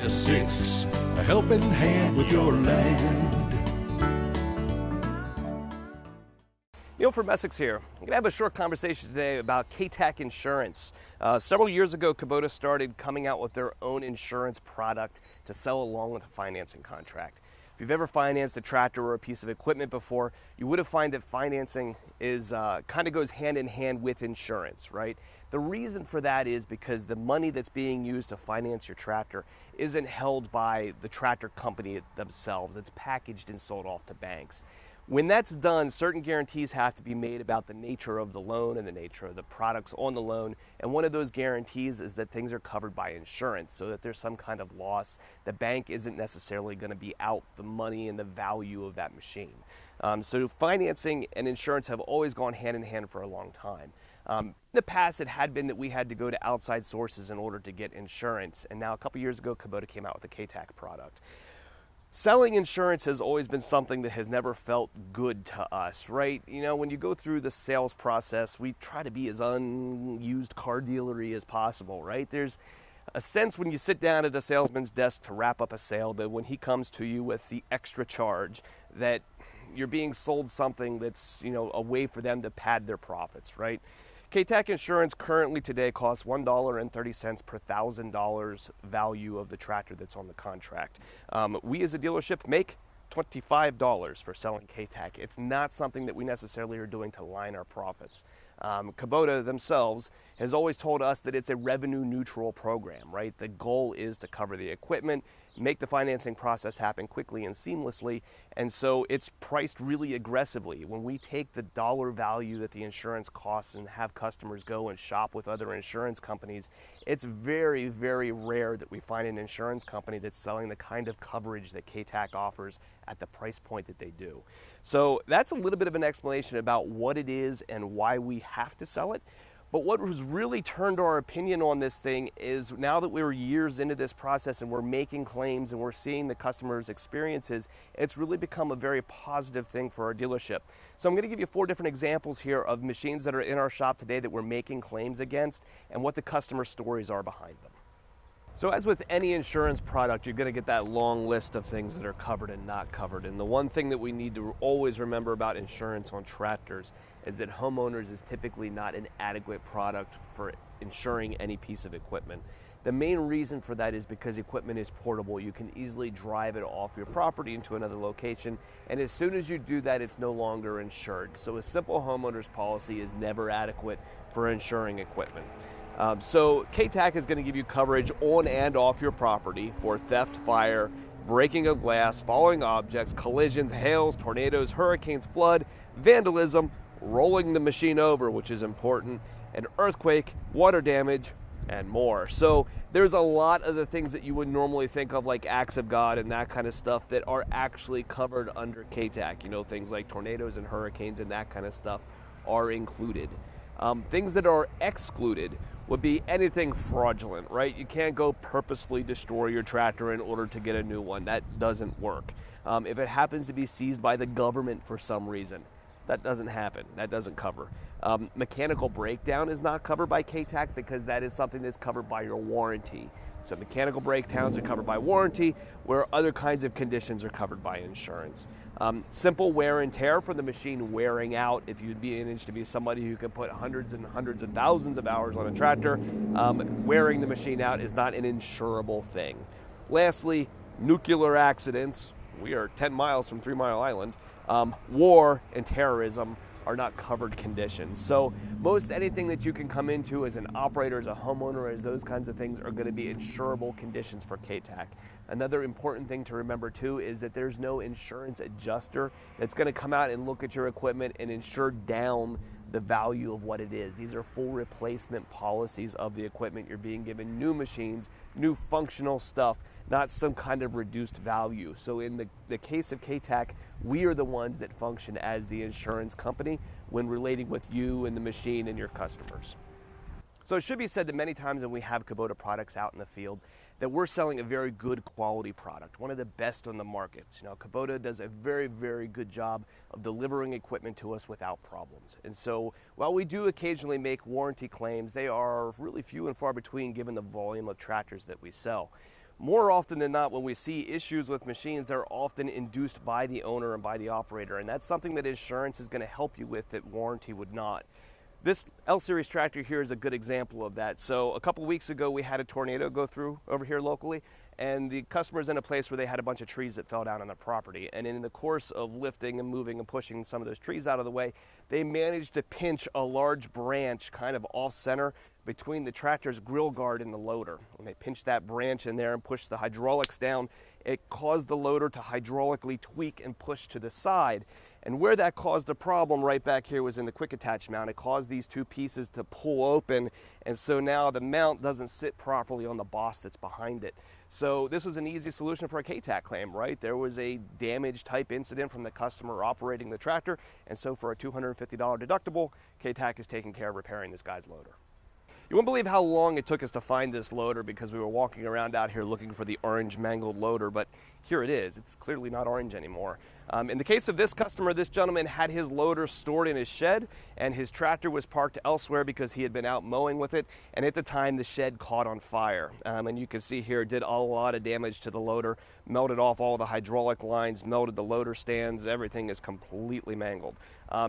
assists, a helping hand with your land. Neil from Essex here. I'm going to have a short conversation today about KTAC insurance. Several years ago, Kubota started coming out with their own insurance product to sell along with a financing contract. If you've ever financed a tractor or a piece of equipment before, you would have found that financing is kind of goes hand in hand with insurance, right? The reason for that is because the money that's being used to finance your tractor isn't held by the tractor company themselves. It's packaged and sold off to banks. When that's done, certain guarantees have to be made about the nature of the loan and the nature of the products on the loan. And one of those guarantees is that things are covered by insurance, so that there's some kind of loss. The bank isn't necessarily going to be out the money and the value of that machine. So financing and insurance have always gone hand in hand for a long time. In the past, it had been that we had to go to outside sources in order to get insurance. And now a couple years ago, Kubota came out with a KTAC product. Selling insurance has always been something that has never felt good to us, right? You know, when you go through the sales process, we try to be as unused car dealery as possible, right? There's a sense when you sit down at a salesman's desk to wrap up a sale that when he comes to you with the extra charge that you're being sold something that's, you know, a way for them to pad their profits, right? KTAC insurance currently today costs $1.30 per $1,000 value of the tractor that's on the contract. We as a dealership make $25 for selling KTAC. It's not something that we necessarily are doing to line our profits. Kubota themselves has always told us that it's a revenue neutral program, right? The goal is to cover the equipment, make the financing process happen quickly and seamlessly, and so it's priced really aggressively. When we take the dollar value that the insurance costs and have customers go and shop with other insurance companies, it's very, very rare that we find an insurance company that's selling the kind of coverage that KTAC offers at the price point that they do. So that's a little bit of an explanation about what it is and why we have to sell it. But what has really turned our opinion on this thing is now that we're years into this process and we're making claims and we're seeing the customers' experiences, it's really become a very positive thing for our dealership. So I'm going to give you 4 different examples here of machines that are in our shop today that we're making claims against and what the customer stories are behind them. So as with any insurance product, you're going to get that long list of things that are covered and not covered. And the one thing that we need to always remember about insurance on tractors is that homeowners is typically not an adequate product for insuring any piece of equipment. The main reason for that is because equipment is portable. You can easily drive it off your property into another location, and as soon as you do that, it's no longer insured. So a simple homeowner's policy is never adequate for insuring equipment. So KTAC is going to give you coverage on and off your property for theft, fire, breaking of glass, falling objects, collisions, hails, tornadoes, hurricanes, flood, vandalism, rolling the machine over, which is important, an earthquake, water damage, and more. So there's a lot of the things that you would normally think of like acts of God and that kind of stuff that are actually covered under KTAC. You know, things like tornadoes and hurricanes and that kind of stuff are included. Things that are excluded would be anything fraudulent, right? You can't go purposefully destroy your tractor in order to get a new one. That doesn't work. If it happens to be seized by the government for some reason, that doesn't happen. That doesn't cover. Mechanical breakdown is not covered by KTAC because that is something that's covered by your warranty. So mechanical breakdowns are covered by warranty, where other kinds of conditions are covered by insurance. Simple wear and tear from the machine wearing out. If you'd be managed to be somebody who can put hundreds and hundreds and thousands of hours on a tractor, wearing the machine out is not an insurable thing. Lastly, nuclear accidents. We are 10 miles from 3 Mile Island. War and terrorism are not covered conditions. So most anything that you can come into as an operator, as a homeowner, as those kinds of things are going to be insurable conditions for KTAC. Another important thing to remember too is that there's no insurance adjuster that's going to come out and look at your equipment and insure down the value of what it is. These are full replacement policies of the equipment. You're being given new machines, new functional stuff, not some kind of reduced value. So in the case of KTAC, we are the ones that function as the insurance company when relating with you and the machine and your customers. So it should be said that many times when we have Kubota products out in the field, that we're selling a very good quality product, one of the best on the markets. You know, Kubota does a very, very good job of delivering equipment to us without problems. And so while we do occasionally make warranty claims, they are really few and far between given the volume of tractors that we sell. more often than not, when we see issues with machines, they're often induced by the owner and by the operator, and that's something that insurance is going to help you with that warranty would not. This L-Series tractor here is a good example of that. So a couple weeks ago, we had a tornado go through over here locally, and the customer's in a place where they had a bunch of trees that fell down on their property. And in the course of lifting and moving and pushing some of those trees out of the way, they managed to pinch a large branch kind of off center between the tractor's grill guard and the loader. When they pinched that branch in there and pushed the hydraulics down, it caused the loader to hydraulically tweak and push to the side. And where that caused a problem right back here was in the quick attach mount. It caused these two pieces to pull open, and so now the mount doesn't sit properly on the boss that's behind it. So this was an easy solution for a KTAC claim, right? There was a damage type incident from the customer operating the tractor, and so for a $250 deductible, KTAC is taking care of repairing this guy's loader. You won't believe how long it took us to find this loader because we were walking around out here looking for the orange mangled loader, but here it is. It's clearly not orange anymore. In the case of this customer, this gentleman had his loader stored in his shed, and his tractor was parked elsewhere because he had been out mowing with it, and at the time the shed caught on fire. And you can see here it did a lot of damage to the loader, melted off all the hydraulic lines, melted the loader stands, everything is completely mangled.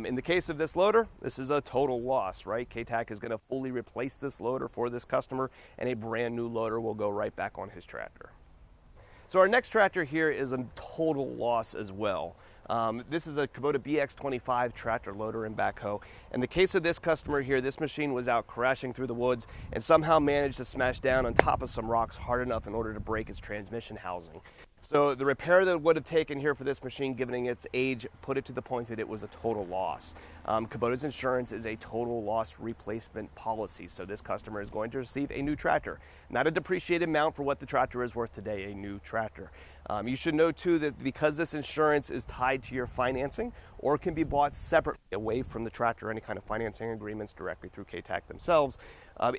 In the case of this loader, this is a total loss, right? KTAC is going to fully replace this loader for this customer, and a brand new loader will go right back on his tractor. So our next tractor here is a total loss as well. This is a Kubota BX25 tractor loader and backhoe. In the case of this customer here, this machine was out crashing through the woods and somehow managed to smash down on top of some rocks hard enough in order to break its transmission housing. So the repair that it would have taken here for this machine, given its age, put it to the point that it was a total loss. Kubota's insurance is a total loss replacement policy, so this customer is going to receive a new tractor. Not a depreciated amount for what the tractor is worth today, a new tractor. You should know too that because this insurance is tied to your financing or can be bought separately away from the tractor, any kind of financing agreements directly through KTAC themselves,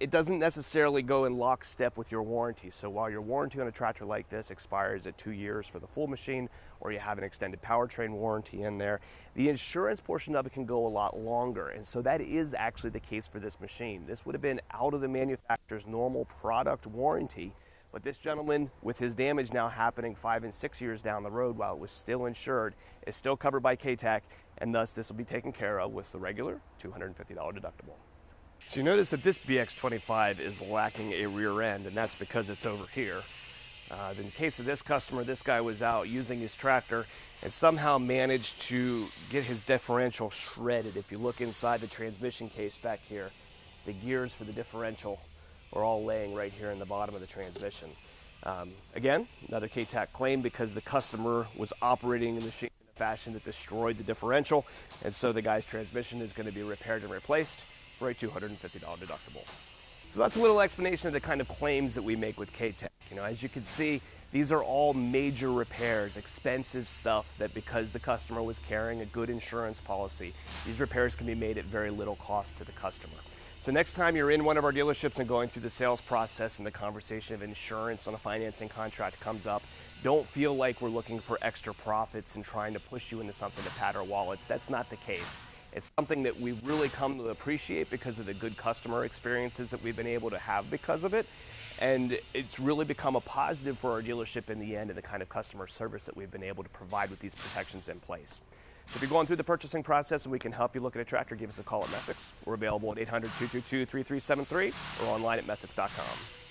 it doesn't necessarily go in lockstep with your warranty. So while your warranty on a tractor like this expires at 2 years for the full machine, or you have an extended powertrain warranty in there, the insurance portion of it can go a lot longer. And so that is actually the case for this machine. This would have been out of the manufacturer's normal product warranty, but this gentleman, with his damage now happening 5 and 6 years down the road while it was still insured, is still covered by KTAC, and thus this will be taken care of with the regular $250 deductible. So you notice that this BX25 is lacking a rear end, and that's because it's over here. In the case of this customer, this guy was out using his tractor and somehow managed to get his differential shredded. If you look inside the transmission case back here, the gears for the differential are all laying right here in the bottom of the transmission. Again, another KTAC claim because the customer was operating the machine in a fashion that destroyed the differential, and so the guy's transmission is going to be repaired and replaced for a $250 deductible. So that's a little explanation of the kind of claims that we make with KTAC. You know, as you can see, these are all major repairs, expensive stuff that because the customer was carrying a good insurance policy, these repairs can be made at very little cost to the customer. So next time you're in one of our dealerships and going through the sales process and the conversation of insurance on a financing contract comes up, don't feel like we're looking for extra profits and trying to push you into something to pad our wallets. That's not the case. It's something that we've really come to appreciate because of the good customer experiences that we've been able to have because of it. And it's really become a positive for our dealership in the end and the kind of customer service that we've been able to provide with these protections in place. If you're going through the purchasing process and we can help you look at a tractor, give us a call at Messick's. We're available at 800-222-3373 or online at Messick's.com.